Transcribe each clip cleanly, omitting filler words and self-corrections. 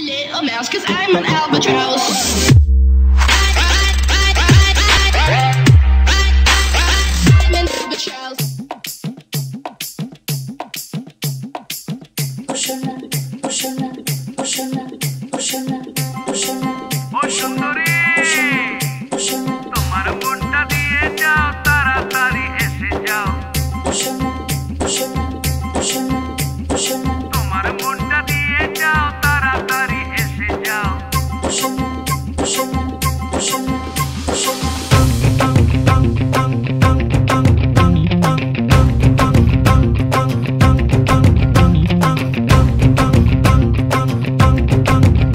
little mouse, 'cause I'm an albatross. I'm an albatross. তোমার মনটা দিয়ে যাও তাড়াতাড়ি এসে যাও তোমার মনটা দিয়ে যাও তাড়াতাড়ি এসে যাও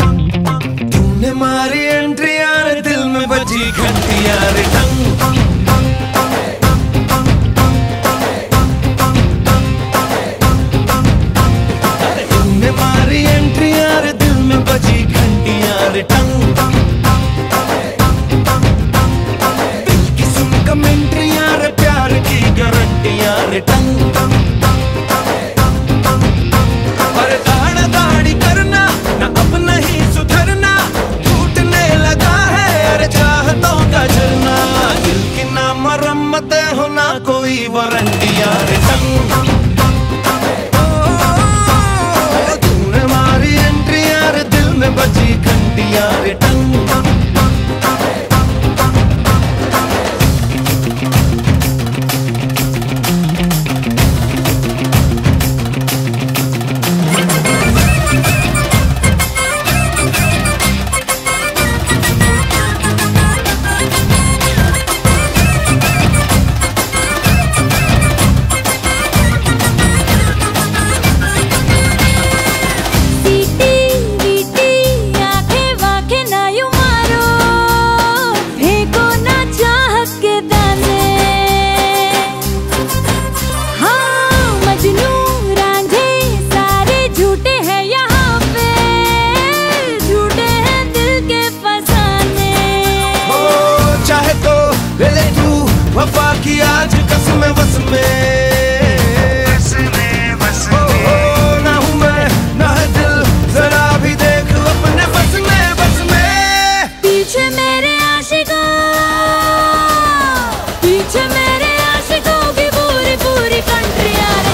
तूने मारी एंट्री यार दिल में बजी घंटी यार टंग तूने मारी एंट्री यार दिल में बजी घंटी यार टंग दिल की सुन कमेंट्री यार प्यार की गारंटी यार टंग पर दाढ़ा दाढ़ी करना ना अब नहीं सुधरना टूटने लगा है अरे चाहतों का झरना दिल की ना मरम्मत हो ना कोई वारंटी यार टंग तूने मारी एंट्री यार दिल में बजी घंटी यार टंग वफा की आज कसम बस में ना हूँ मैं ना है दिल जरा भी देख अपने बस में पीछे मेरे आशिकों की पूरी पूरी कंट्री यार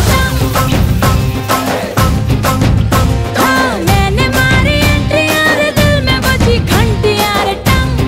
हाँ मैंने मारी एंट्री यार दिल में बजी घंटी यार टंग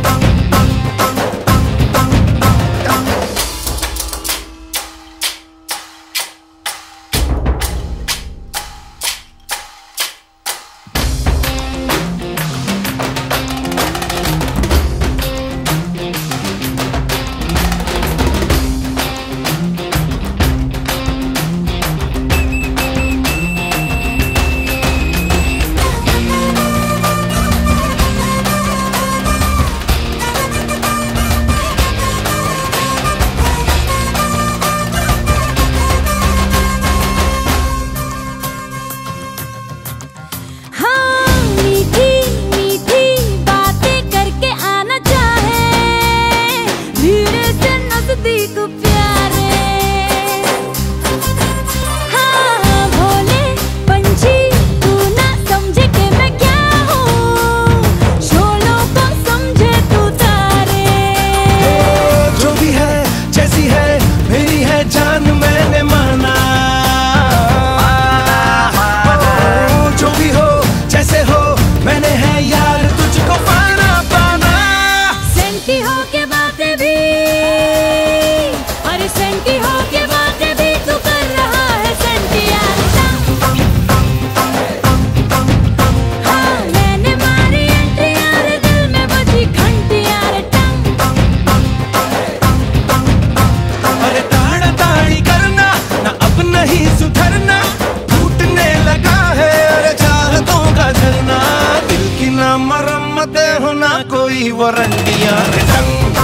कोई वारंटी यार टंग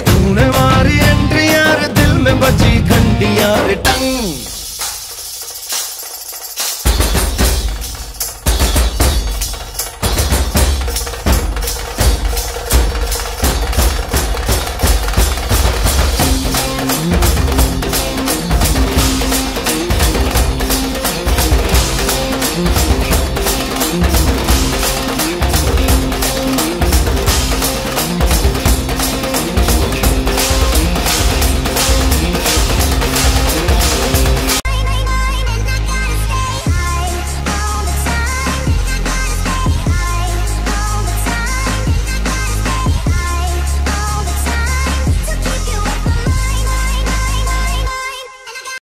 तूने मारी एंट्री यार दिल में बजी घंटी यार टंग हूँ।